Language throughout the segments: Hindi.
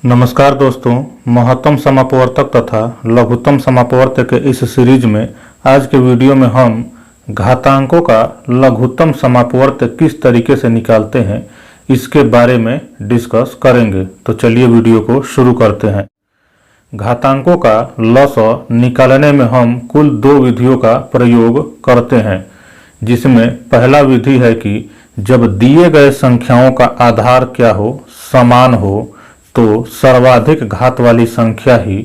नमस्कार दोस्तों, महत्तम समापवर्तक तथा लघुत्तम समापवर्तक के इस सीरीज में आज के वीडियो में हम घातांकों का लघुत्तम समापवर्तक किस तरीके से निकालते हैं इसके बारे में डिस्कस करेंगे। तो चलिए वीडियो को शुरू करते हैं। घातांकों का लसअ निकालने में हम कुल दो विधियों का प्रयोग करते हैं, जिसमें पहला विधि है कि जब दिए गए संख्याओं का आधार क्या हो, समान हो, तो सर्वाधिक घात वाली संख्या ही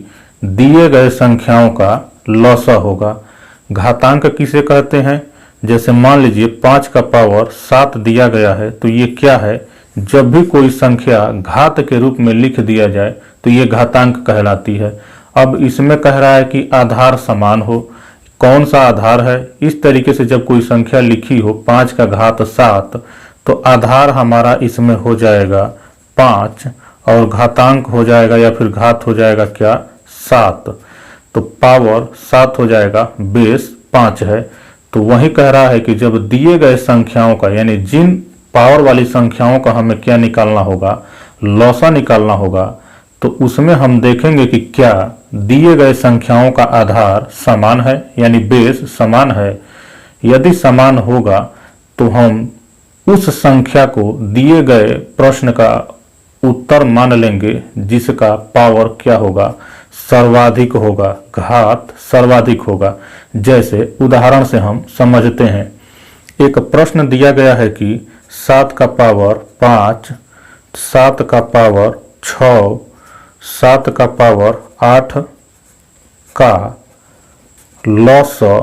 दिए गए संख्याओं का लसअ होगा। घातांक किसे कहते हैं? जैसे मान लीजिए 5 का पावर 7 दिया गया है, तो ये क्या है? जब भी कोई संख्या घात के रूप में लिख दिया जाए तो ये घातांक कहलाती है। अब इसमें कह रहा है कि आधार समान हो। कौन सा आधार है? इस तरीके से जब कोई संख्या लिखी हो 5 का घात 7, तो आधार हमारा इसमें हो जाएगा 5 और घातांक हो जाएगा या फिर घात हो जाएगा क्या? 7। तो पावर 7 हो जाएगा, बेस 5 है। तो वही कह रहा है कि जब दिए गए संख्याओं का, यानी जिन पावर वाली संख्याओं का हमें क्या निकालना होगा, लसअ निकालना होगा, तो उसमें हम देखेंगे कि क्या दिए गए संख्याओं का आधार समान है, यानी बेस समान है। यदि समान होगा तो हम उस संख्या को दिए गए प्रश्न का उत्तर मान लेंगे जिसका पावर क्या होगा? सर्वाधिक होगा, घात सर्वाधिक होगा। जैसे उदाहरण से हम समझते हैं। एक प्रश्न दिया गया है कि 7 का पावर 5, 7 का पावर 6, 7 का पावर 8 का लसअ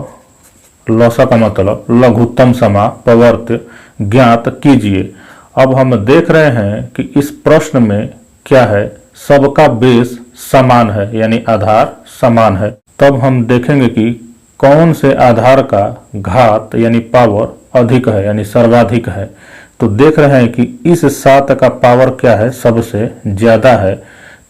का मतलब लघुत्तम समापवर्त्य ज्ञात कीजिए। अब हम देख रहे हैं कि इस प्रश्न में क्या है? सबका बेस समान है, यानी आधार समान है। तब हम देखेंगे कि कौन से आधार का घात यानी पावर अधिक है, यानी सर्वाधिक है। तो देख रहे हैं कि इस 7 का पावर क्या है? सबसे ज्यादा है।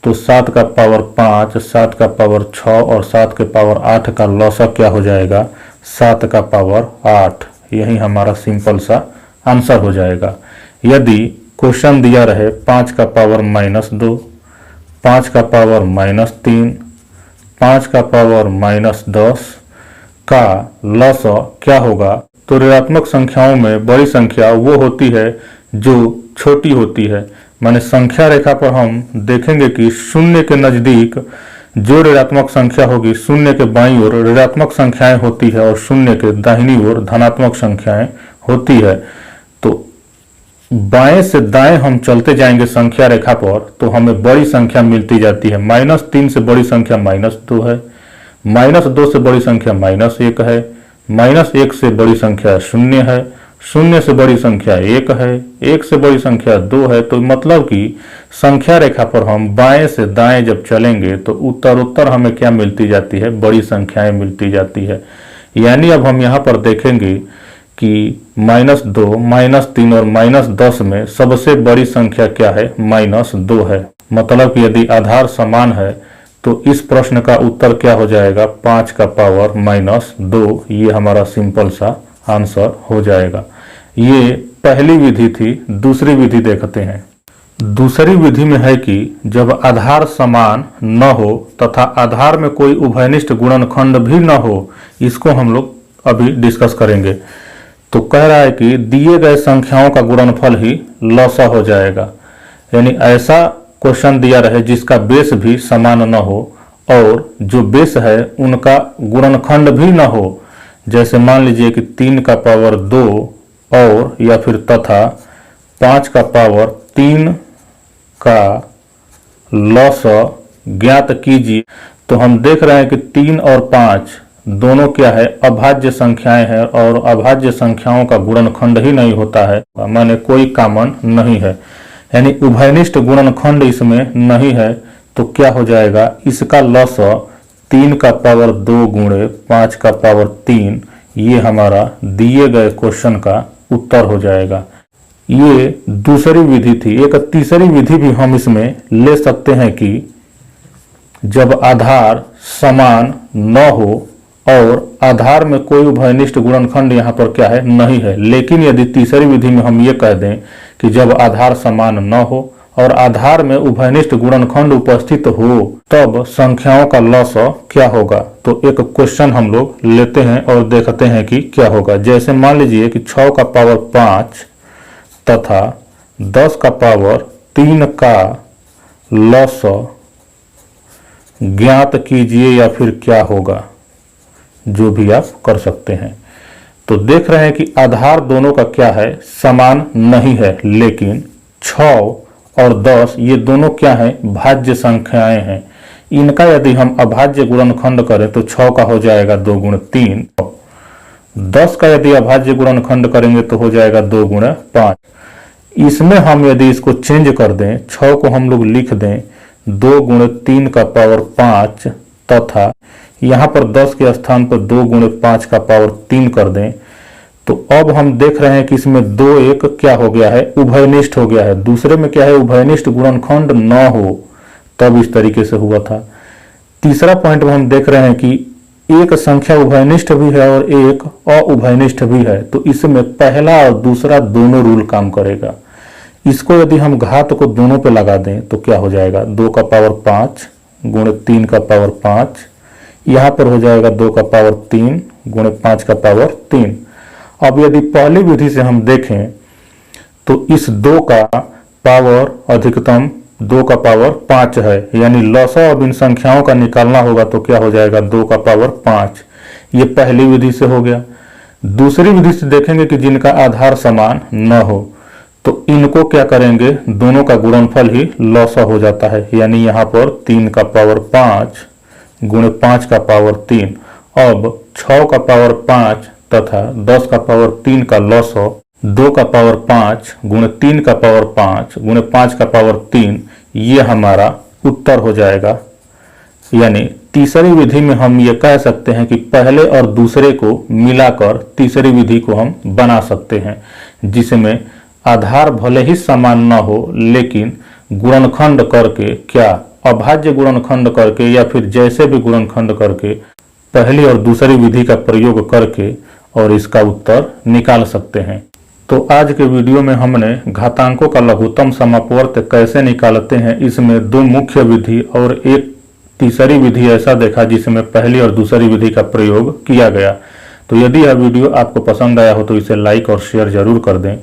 तो 7 का पावर 5, 7 का पावर 6 और 7 के पावर 8 का लसअ क्या हो जाएगा? 7 का पावर 8। यही हमारा सिंपल सा आंसर हो जाएगा। यदि क्वेश्चन दिया रहे 5 का पावर -2, 5 का पावर -3, 5 का पावर -10 का लसअ क्या होगा? तो ऋणात्मक संख्याओं में बड़ी संख्या वो होती है जो छोटी होती है। माने संख्या रेखा पर हम देखेंगे कि शून्य के नजदीक जो ऋणात्मक संख्या होगी, शून्य के बाईं ओर ऋणात्मक संख्याएं होती है और शून्य के दाहिनी ओर धनात्मक संख्याएं होती है। तो बाएं से दाएं हम चलते जाएंगे संख्या रेखा पर, तो हमें बड़ी संख्या मिलती जाती है। -3 से बड़ी संख्या -2 है, -2 से बड़ी संख्या -1 है, -1 से बड़ी संख्या 0 है, 0 से बड़ी संख्या 1 है, 1 से बड़ी संख्या 2 है। तो मतलब कि संख्या रेखा पर हम बाएं से दाएं जब चलेंगे तो उत्तर हमें क्या मिलती जाती है? बड़ी संख्याएं मिलती जाती है। यानी अब हम यहाँ पर देखेंगे कि -2, -3 और -10 में सबसे बड़ी संख्या क्या है? -2 है। मतलब कि यदि आधार समान है तो इस प्रश्न का उत्तर क्या हो जाएगा? 5 का पावर -2। ये हमारा सिंपल सा आंसर हो जाएगा। ये पहली विधि थी। दूसरी विधि देखते हैं। दूसरी विधि में है कि जब आधार समान न हो तथा आधार में कोई उभयनिष्ठ गुणनखंड भी न हो, इसको हम लोग अभी डिस्कस करेंगे। तो कह रहा है कि दिए गए संख्याओं का गुणनफल ही लसअ हो जाएगा। यानी ऐसा क्वेश्चन दिया रहे जिसका बेस भी समान न हो और जो बेस है उनका गुणनखंड भी न हो। जैसे मान लीजिए कि 3 का पावर 2 और या फिर तथा 5 का पावर 3 का लसअ ज्ञात कीजिए। तो हम देख रहे हैं कि 3 और 5 दोनों क्या है? अभाज्य संख्याएं हैं और अभाज्य संख्याओं का गुणनखंड ही नहीं होता है, माने कोई कॉमन नहीं है, यानी उभयनिष्ठ गुणनखंड इसमें नहीं है। तो क्या हो जाएगा? इसका लसअ 3 का पावर 2 गुणे 5 का पावर 3, ये हमारा दिए गए क्वेश्चन का उत्तर हो जाएगा। ये दूसरी विधि थी। एक तीसरी विधि भी हम इसमें ले सकते हैं कि जब आधार समान न हो और आधार में कोई उभयनिष्ठ गुणनखंड यहाँ पर क्या है? नहीं है। लेकिन यदि तीसरी विधि में हम ये कह दें कि जब आधार समान न हो और आधार में उभयनिष्ठ गुणनखंड उपस्थित हो तब संख्याओं का लॉसा क्या होगा। तो एक क्वेश्चन हम लोग लेते हैं और देखते हैं कि क्या होगा। जैसे मान लीजिए कि 6 का पावर 5 तथा 10 का पावर 3 का लॉसा ज्ञात कीजिए या फिर क्या होगा, जो भी आप कर सकते हैं। तो देख रहे हैं कि आधार दोनों का क्या है, समान नहीं है, लेकिन 6 और 10 ये दोनों क्या हैं, भाज्य संख्याएं हैं। इनका यदि हम अभाज्य गुणनखंड करें तो 6 का हो जाएगा 2 गुणे 3, 10 का यदि अभाज्य गुणनखंड करेंगे तो हो जाएगा 2 गुणे 5। इसमें हम यदि इसको चेंज कर दें, 6 को हम लोग लिख दें 2 गुणे 3 का पावर 5 तथा यहाँ पर 10 के स्थान पर 2 गुणे 5 का पावर 3 कर दें, तो अब हम देख रहे हैं कि इसमें 2 1 क्या हो गया है, उभयनिष्ठ हो गया है। दूसरे में क्या है, उभयनिष्ठ गुणनखंड न हो, तब इस तरीके से हुआ था। तीसरा पॉइंट में हम देख रहे हैं कि एक संख्या उभयनिष्ठ भी है और एक अउभयनिष्ठ भी है, तो इसमें पहला और दूसरा दोनों रूल काम करेगा। इसको यदि हम घात को दोनों पे लगा दें तो क्या हो जाएगा, 2 का पावर 5 गुणे 3 का पावर 5, यहाँ पर हो जाएगा 2 का पावर 3 गुणे 5 का पावर 3। अब यदि पहली विधि से हम देखें तो इस 2 का पावर अधिकतम 2 का पावर 5 है, यानी लॉसा अब इन संख्याओं का निकालना होगा तो क्या हो जाएगा, 2 का पावर 5। ये पहली विधि से हो गया। दूसरी विधि से देखेंगे कि जिनका आधार समान न हो तो इनको क्या करेंगे, दोनों का गुणनफल ही लॉसा हो जाता है, यानी यहाँ पर 3 का पावर 5 गुणे 5 का पावर 3। अब 6 का पावर 5 तथा 10 का पावर 3 का लॉसा 2 का पावर 5 गुणे 3 का पावर 5 गुणे 5 का पावर 3, ये हमारा उत्तर हो जाएगा। यानी तीसरी विधि में हम ये कह सकते हैं कि पहले और दूसरे को मिलाकर तीसरी विधि को हम बना सकते हैं, जिसमें आधार भले ही समान न हो लेकिन गुणनखंड करके, क्या अभाज्य गुणनखंड करके या फिर जैसे भी गुणनखंड करके पहली और दूसरी विधि का प्रयोग करके और इसका उत्तर निकाल सकते हैं। तो आज के वीडियो में हमने घातांकों का लघुत्तम समापवर्त कैसे निकालते हैं, इसमें 2 मुख्य विधि और एक तीसरी विधि ऐसा देखा जिसमें पहली और दूसरी विधि का प्रयोग किया गया। तो यदि यह वीडियो आपको पसंद आया हो तो इसे लाइक और शेयर जरूर कर दें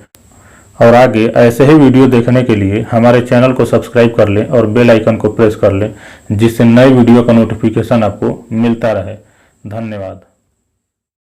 और आगे ऐसे ही वीडियो देखने के लिए हमारे चैनल को सब्सक्राइब कर लें और बेल आइकन को प्रेस कर लें, जिससे नए वीडियो का नोटिफिकेशन आपको मिलता रहे। धन्यवाद।